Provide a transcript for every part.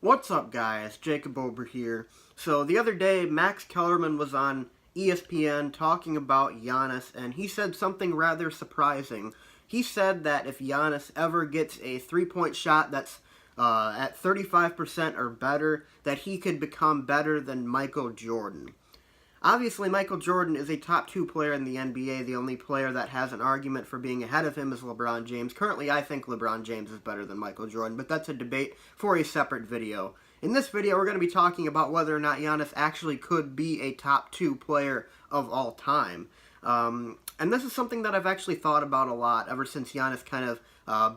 What's up, guys? Jacob Ober here. So the other day, Max Kellerman was on ESPN talking about Giannis, and he said something rather surprising. He said that if Giannis ever gets a three-point shot that's at 35% or better, that he could become better than Michael Jordan. Obviously, Michael Jordan is a top 2 player in the NBA. The only player that has an argument for being ahead of him is LeBron James. Currently, I think LeBron James is better than Michael Jordan, but that's a debate for a separate video. In this video, we're going to be talking about whether or not Giannis actually could be a top 2 player of all time. And this is something that I've actually thought about a lot ever since Giannis kind of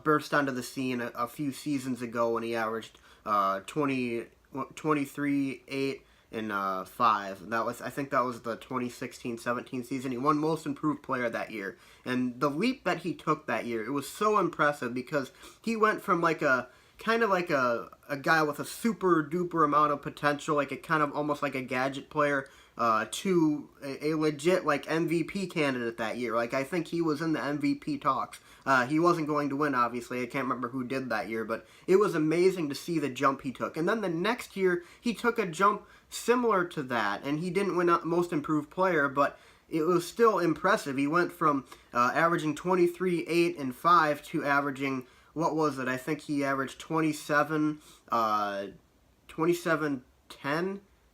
burst onto the scene a few seasons ago when he averaged 23, 8, and 5. I think that was the 2016-17 season. He won Most Improved Player that year. And the leap that he took that year, it was so impressive because he went from like a kind of like a guy with a super duper amount of potential, like a kind of almost like a gadget player, to a legit like MVP candidate that year. Like, I think he was in the MVP talks. He wasn't going to win, obviously. I can't remember who did that year, but it was amazing to see the jump he took. And then the next year, he took a jump similar to that, and he didn't win Most Improved Player, but it was still impressive. He went from averaging 23, 8, and 5 to averaging, what was it? I think he averaged 27, 10,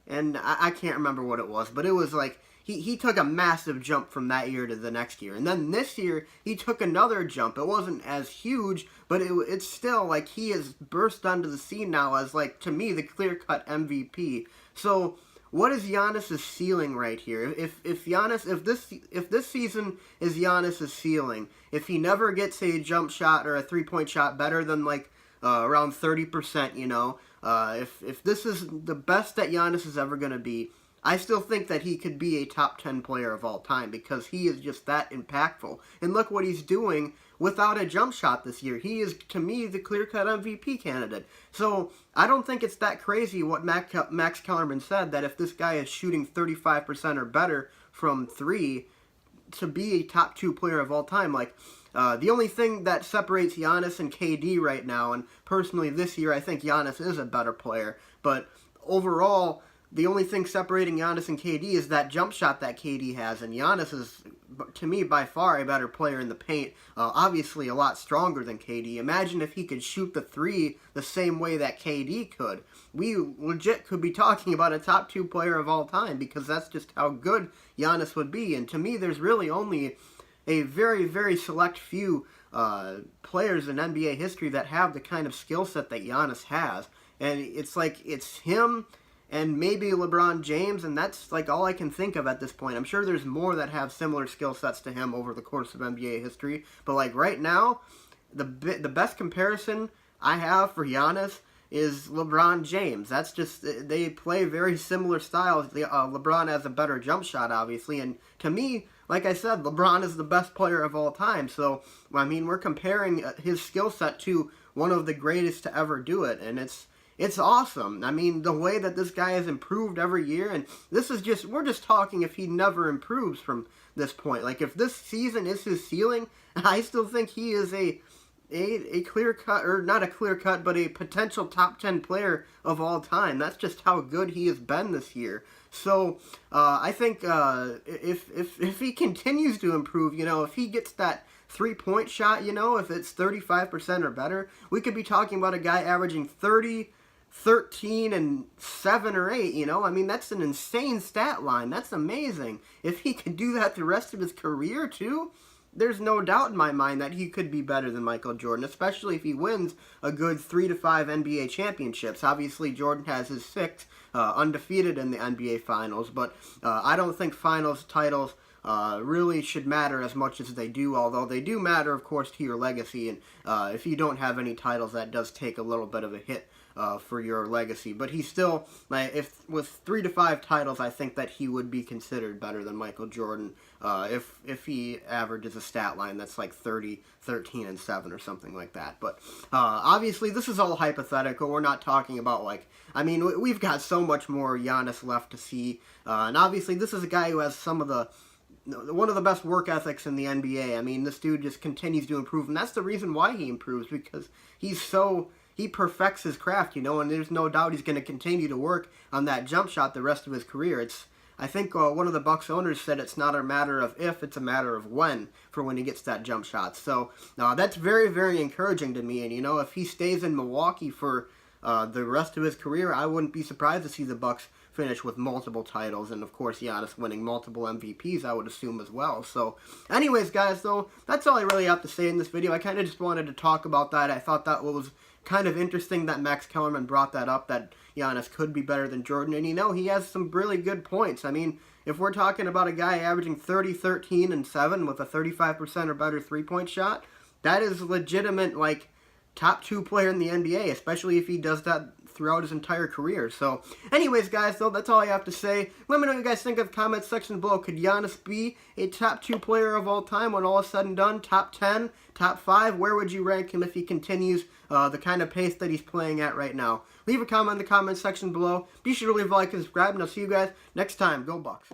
and I can't remember what it was, but it was like, he took a massive jump from that year to the next year. And then this year, he took another jump. It wasn't as huge, but it's still like he has burst onto the scene now as, like, to me, the clear-cut MVP. So what is Giannis' ceiling right here? If this season is Giannis' ceiling, if he never gets a jump shot or a three-point shot better than like around 30%, you know, if this is the best that Giannis is ever going to be, I still think that he could be a top 10 player of all time because he is just that impactful. And look what he's doing without a jump shot this year. He is, to me, the clear-cut MVP candidate. So I don't think it's that crazy what Max Kellerman said, that if this guy is shooting 35% or better from 3 to be a top 2 player of all time. Like, the only thing that separates Giannis and KD right now, and personally this year I think Giannis is a better player, but overall, the only thing separating Giannis and KD is that jump shot that KD has, and Giannis is, to me, by far a better player in the paint. Obviously, a lot stronger than KD. Imagine if he could shoot the 3 the same way that KD could. We legit could be talking about a top 2 player of all time because that's just how good Giannis would be. And to me, there's really only a very, very select few players in NBA history that have the kind of skill set that Giannis has. And it's like, it's him and maybe LeBron James, and that's like all I can think of at this point. I'm sure there's more that have similar skill sets to him over the course of NBA history, but like right now, the best comparison I have for Giannis is LeBron James. That's just, they play very similar styles. LeBron has a better jump shot, obviously, and to me, like I said, LeBron is the best player of all time. So, I mean, we're comparing his skill set to one of the greatest to ever do it, and it's awesome. I mean, the way that this guy has improved every year, and this is just, we're just talking if he never improves from this point. Like, if this season is his ceiling, I still think he is a clear-cut, or not a clear-cut, but a potential top 10 player of all time. That's just how good he has been this year. So, I think if he continues to improve, you know, if he gets that three-point shot, you know, if it's 35% or better, we could be talking about a guy averaging 30, 13, and 7 or 8, you know? I mean, that's an insane stat line. That's amazing. If he could do that the rest of his career, too, there's no doubt in my mind that he could be better than Michael Jordan, especially if he wins a good 3 to 5 NBA championships. Obviously, Jordan has his 6 undefeated in the NBA Finals, but I don't think Finals titles really should matter as much as they do, although they do matter, of course, to your legacy, and if you don't have any titles, that does take a little bit of a hit for your legacy. But he's still, if with 3 to 5 titles, I think that he would be considered better than Michael Jordan if he averages a stat line that's like 30, 13, and 7 or something like that. But obviously, this is all hypothetical. We're not talking about, like, I mean, we've got so much more Giannis left to see, and obviously, this is a guy who has some of the one of the best work ethics in the NBA. I mean, this dude just continues to improve, and that's the reason why he improves, because he's so he perfects his craft, and there's no doubt he's going to continue to work on that jump shot the rest of his career. I think one of the Bucks owners said it's not a matter of if, it's a matter of when for when he gets that jump shot. So that's very, very encouraging to me. And, if he stays in Milwaukee for the rest of his career, I wouldn't be surprised to see the Bucks finish with multiple titles, and of course Giannis winning multiple MVPs, I would assume, as well. So anyways, guys, though, that's all I really have to say in this video. I kind of just wanted to talk about that. I thought that was kind of interesting that Max Kellerman brought that up, that Giannis could be better than Jordan, and he has some really good points. I mean, if we're talking about a guy averaging 30, 13, and 7 with a 35% or better three-point shot, that is legitimate, like, top 2 player in the NBA, especially if he does that throughout his entire career. So anyways, guys, though, that's all I have to say. Let me know what you guys think of the comments section below. Could Giannis be a top 2 player of all time when all is said and done? Top 10? Top 5? Where would you rank him if he continues the kind of pace that he's playing at right now? Leave a comment in the comments section below. Be sure to leave a like and subscribe, and I'll see you guys next time. Go Bucks.